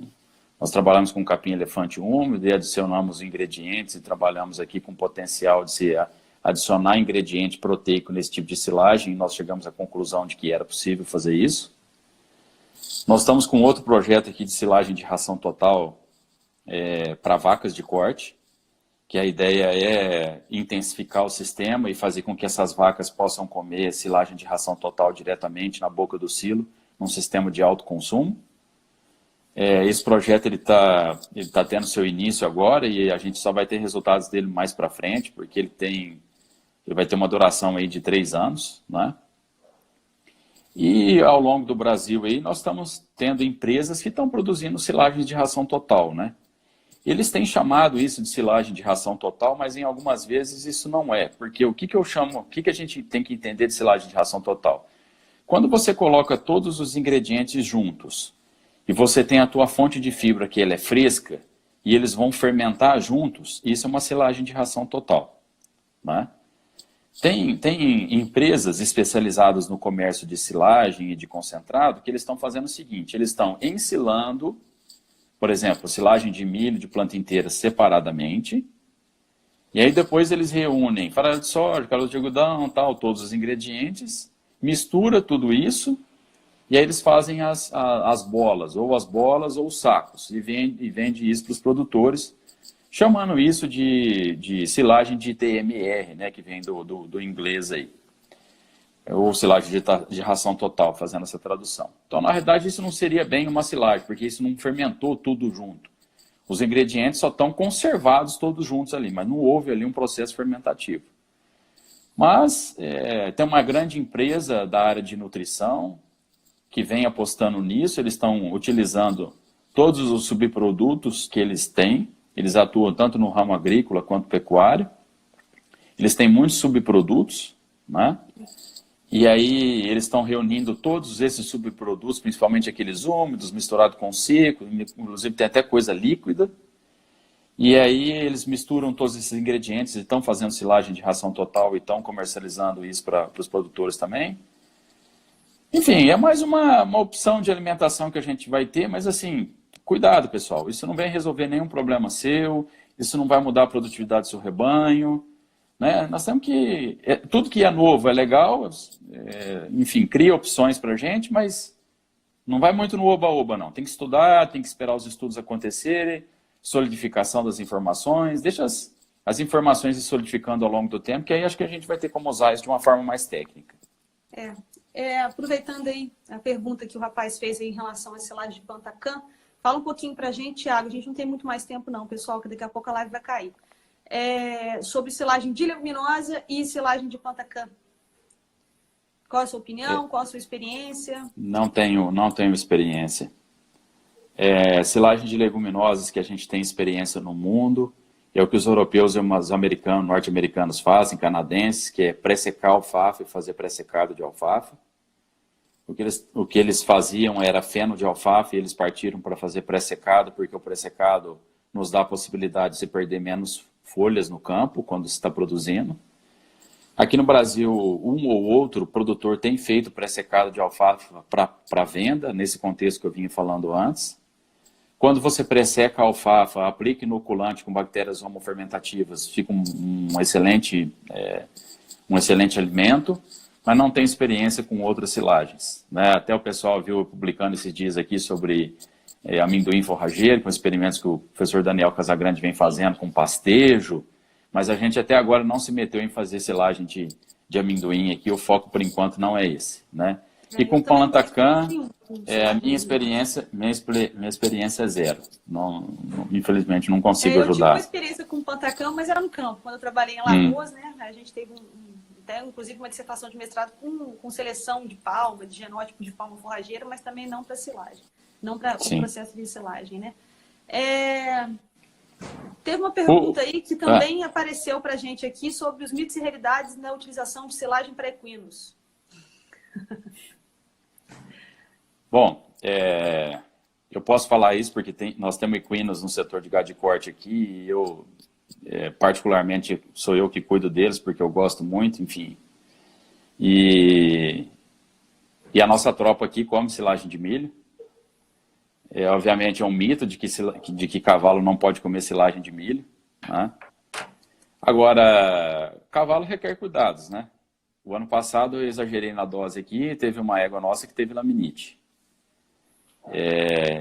nós trabalhamos com capim-elefante úmido e adicionamos ingredientes e trabalhamos aqui com potencial de se adicionar ingrediente proteico nesse tipo de silagem. E nós chegamos à conclusão de que era possível fazer isso. Nós estamos com outro projeto aqui de silagem de ração total para vacas de corte, que a ideia é intensificar o sistema e fazer com que essas vacas possam comer silagem de ração total diretamente na boca do silo, num sistema de alto consumo. Esse projeto ele tá tendo seu início agora e a gente só vai ter resultados dele mais para frente, porque ele vai ter uma duração aí de 3 anos, né? E ao longo do Brasil aí nós estamos tendo empresas que estão produzindo silagem de ração total, né? Eles têm chamado isso de silagem de ração total, mas em algumas vezes isso não é. Porque o que a gente tem que entender de silagem de ração total? Quando você coloca todos os ingredientes juntos e você tem a tua fonte de fibra que ela é fresca e eles vão fermentar juntos, isso é uma silagem de ração total, né? Tem empresas especializadas no comércio de silagem e de concentrado que eles estão fazendo o seguinte, eles estão ensilando, por exemplo, silagem de milho de planta inteira separadamente, e aí depois eles reúnem farelo de soja, caroço de algodão, tal, todos os ingredientes, mistura tudo isso, e aí eles fazem as bolas ou os sacos, e vende isso para os produtores, chamando isso de silagem de TMR, né, que vem do inglês aí. Ou silagem de ração total, fazendo essa tradução. Então, na realidade, isso não seria bem uma silagem, porque isso não fermentou tudo junto. Os ingredientes só estão conservados todos juntos ali, mas não houve ali um processo fermentativo. Mas tem uma grande empresa da área de nutrição que vem apostando nisso, eles estão utilizando todos os subprodutos que eles têm, eles atuam tanto no ramo agrícola quanto pecuário, eles têm muitos subprodutos, né? E aí eles estão reunindo todos esses subprodutos, principalmente aqueles úmidos, misturado com seco, inclusive tem até coisa líquida. E aí eles misturam todos esses ingredientes e estão fazendo silagem de ração total e estão comercializando isso para os produtores também. Enfim, é mais uma opção de alimentação que a gente vai ter, mas assim, cuidado pessoal, isso não vem resolver nenhum problema seu, isso não vai mudar a produtividade do seu rebanho. Né? Nós temos que... tudo que é novo é legal, enfim, cria opções para a gente, mas não vai muito no oba-oba, não. Tem que estudar, tem que esperar os estudos acontecerem, solidificação das informações, deixa as informações se solidificando ao longo do tempo, que aí acho que a gente vai ter como usar isso de uma forma mais técnica. Aproveitando aí a pergunta que o rapaz fez aí em relação a silagem de Pantacã, fala um pouquinho para a gente, Thiago, a gente não tem muito mais tempo não, pessoal, que daqui a pouco a live vai cair. Sobre silagem de leguminosa e silagem de Pantacã. Qual a sua opinião? Qual a sua experiência? Não tenho experiência. Silagem de leguminosas que a gente tem experiência no mundo é o que os europeus e os americanos, norte-americanos fazem, canadenses, que é pré-secar alfafa e fazer pré-secado de alfafa. O que eles faziam era feno de alfafa e eles partiram para fazer pré-secado, porque o pré-secado nos dá a possibilidade de se perder menos folhas no campo quando se está produzindo. Aqui no Brasil, um ou outro produtor tem feito pré-secado de alfafa para venda, nesse contexto que eu vinha falando antes. Quando você pré-seca a alfafa, aplica inoculante com bactérias homofermentativas, fica um excelente alimento, mas não tem experiência com outras silagens. Né? Até o pessoal viu publicando esses dias aqui sobre amendoim forrageiro, com experimentos que o professor Daniel Casagrande vem fazendo com pastejo, mas a gente até agora não se meteu em fazer silagem de amendoim aqui, o foco por enquanto não é esse. Né? E com Pantacã, a minha experiência é zero. Infelizmente não consigo ajudar. Eu tive uma experiência com Pantacã, mas era no campo. Quando eu trabalhei em Lagoas, né, a gente teve até, inclusive uma dissertação de mestrado com seleção de palma, de genótipo de palma forrageira, mas também não para silagem. Não para o processo de silagem, né? Teve uma pergunta aí que também apareceu para a gente aqui sobre os mitos e realidades na utilização de silagem para equinos. Bom, eu posso falar isso porque nós temos equinos no setor de gado de corte aqui e eu, particularmente, sou eu que cuido deles porque eu gosto muito, enfim. E a nossa tropa aqui come silagem de milho. Obviamente é um mito de que cavalo não pode comer silagem de milho, né? Agora, cavalo requer cuidados, né? O ano passado eu exagerei na dose aqui e teve uma égua nossa que teve laminite.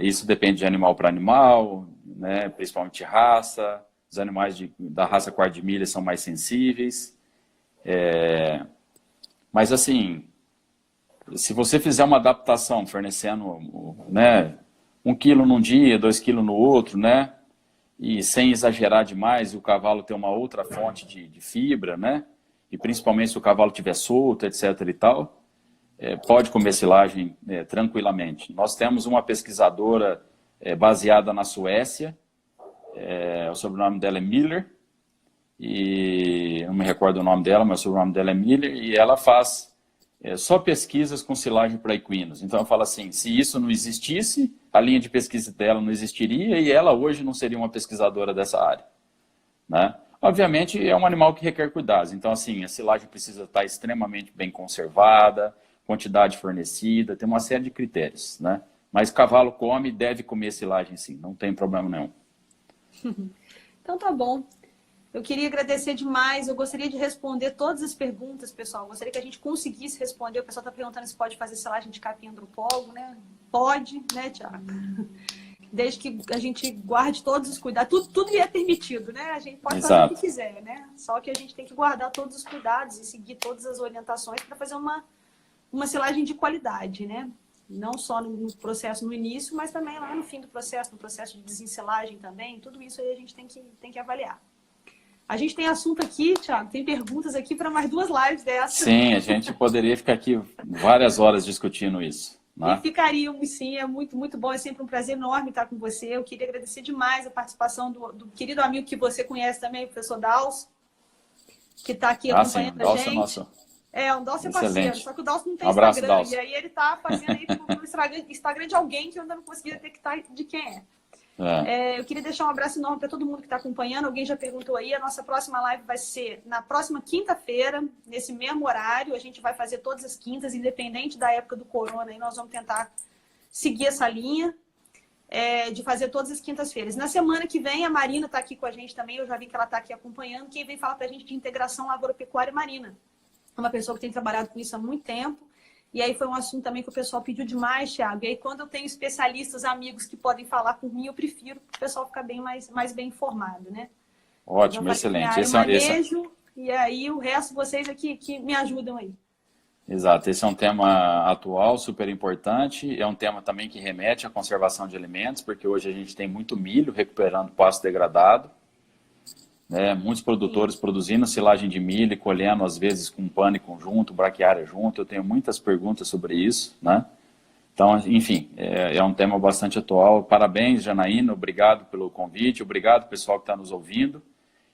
Isso depende de animal para animal, né? Principalmente raça. Os animais da raça quarto de milha são mais sensíveis. Mas assim, se você fizer uma adaptação fornecendo, né, 1 quilo num dia, 2 quilos no outro, né? E sem exagerar demais, e o cavalo ter uma outra fonte de fibra, né? E principalmente se o cavalo estiver solto, etc. e tal, pode comer silagem tranquilamente. Nós temos uma pesquisadora baseada na Suécia, o sobrenome dela é Miller, e não me recordo o nome dela, mas o sobrenome dela é Miller, e ela faz só pesquisas com silagem para equinos. Então eu falo assim, se isso não existisse, a linha de pesquisa dela não existiria e ela hoje não seria uma pesquisadora dessa área, né? Obviamente é um animal que requer cuidados, então assim, a silagem precisa estar extremamente bem conservada, quantidade fornecida, tem uma série de critérios, né? Mas cavalo come e deve comer silagem sim, não tem problema nenhum. Então tá bom. Eu queria agradecer demais, eu gostaria de responder todas as perguntas, pessoal. Eu gostaria que a gente conseguisse responder. O pessoal está perguntando se pode fazer silagem de capim antropólogo, né? Pode, né, Tiago? Desde que a gente guarde todos os cuidados. Tudo é permitido, né? A gente pode fazer o que quiser, né? Só que a gente tem que guardar todos os cuidados e seguir todas as orientações para fazer uma silagem de qualidade, né? Não só no processo no início, mas também lá no fim do processo, no processo de desensilagem também. Tudo isso aí a gente tem que avaliar. A gente tem assunto aqui, Thiago, tem perguntas aqui para mais 2 lives dessas. Sim, a gente poderia ficar aqui várias horas discutindo isso, né? E ficaríamos, sim, é muito, muito bom, é sempre um prazer enorme estar com você. Eu queria agradecer demais a participação do querido amigo que você conhece também, o professor Daus, que está aqui acompanhando a gente. Nosso. O Daus é parceiro, só que o Daus não tem Abraço, Instagram, Daus. E aí ele está fazendo aí no Instagram de alguém que eu ainda não consegui detectar de quem é. Eu queria deixar um abraço enorme para todo mundo que está acompanhando. Alguém já perguntou aí, a nossa próxima live vai ser na próxima quinta-feira, nesse mesmo horário. A gente vai fazer todas as quintas, independente da época do corona, e nós vamos tentar seguir essa linha de fazer todas as quintas-feiras. Na semana que vem, a Marina está aqui com a gente também, eu já vi que ela está aqui acompanhando. Quem vem falar para a gente de integração agropecuária marina. É uma pessoa que tem trabalhado com isso há muito tempo. E aí foi um assunto também que o pessoal pediu demais, Thiago. E aí quando eu tenho especialistas, amigos que podem falar por mim, eu prefiro que o pessoal ficar mais bem informado, né? Ótimo, excelente. E aí o resto vocês aqui que me ajudam aí. Exato, esse é um tema atual, super importante. É um tema também que remete à conservação de alimentos, porque hoje a gente tem muito milho recuperando pasto degradado. Muitos produtores produzindo silagem de milho e colhendo, às vezes, com pânico junto, braquiária junto. Eu tenho muitas perguntas sobre isso, né? Então, enfim, é um tema bastante atual. Parabéns, Janaína, obrigado pelo convite, obrigado, pessoal que está nos ouvindo.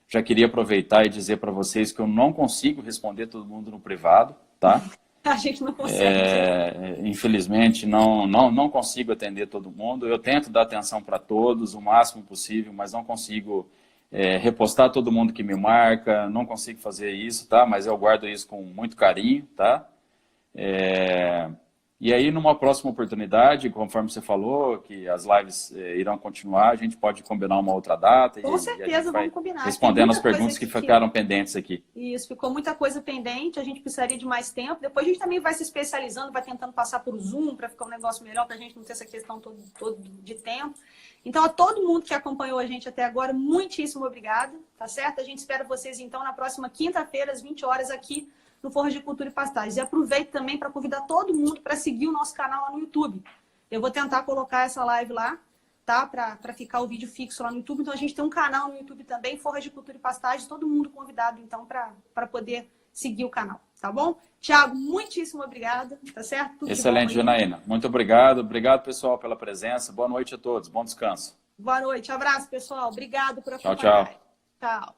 Já queria aproveitar e dizer para vocês que eu não consigo responder todo mundo no privado, tá? A gente não consegue. Infelizmente, não consigo atender todo mundo. Eu tento dar atenção para todos o máximo possível, mas não consigo repostar todo mundo que me marca, não consigo fazer isso, tá? Mas eu guardo isso com muito carinho, tá? E aí, numa próxima oportunidade, conforme você falou, que as lives irão continuar, a gente pode combinar uma outra data. Com certeza, vamos combinar. Respondendo as perguntas que ficaram pendentes aqui. Isso, ficou muita coisa pendente, a gente precisaria de mais tempo. Depois a gente também vai se especializando, vai tentando passar por Zoom para ficar um negócio melhor, para a gente não ter essa questão todo de tempo. Então, a todo mundo que acompanhou a gente até agora, muitíssimo obrigada, tá certo? A gente espera vocês, então, na próxima quinta-feira, às 20 horas, aqui no Forra de Cultura e Pastagens. E aproveito também para convidar todo mundo para seguir o nosso canal lá no YouTube. Eu vou tentar colocar essa live lá, tá? Para ficar o vídeo fixo lá no YouTube. Então, a gente tem um canal no YouTube também, Forra de Cultura e Pastagens. Todo mundo convidado, então, para poder seguir o canal, tá bom? Thiago, muitíssimo obrigada, tá certo? Excelente, Janaína. Muito obrigado. Obrigado, pessoal, pela presença. Boa noite a todos. Bom descanso. Boa noite, abraço, pessoal. Obrigado por Tchau, acompanhar. tchau. Tchau.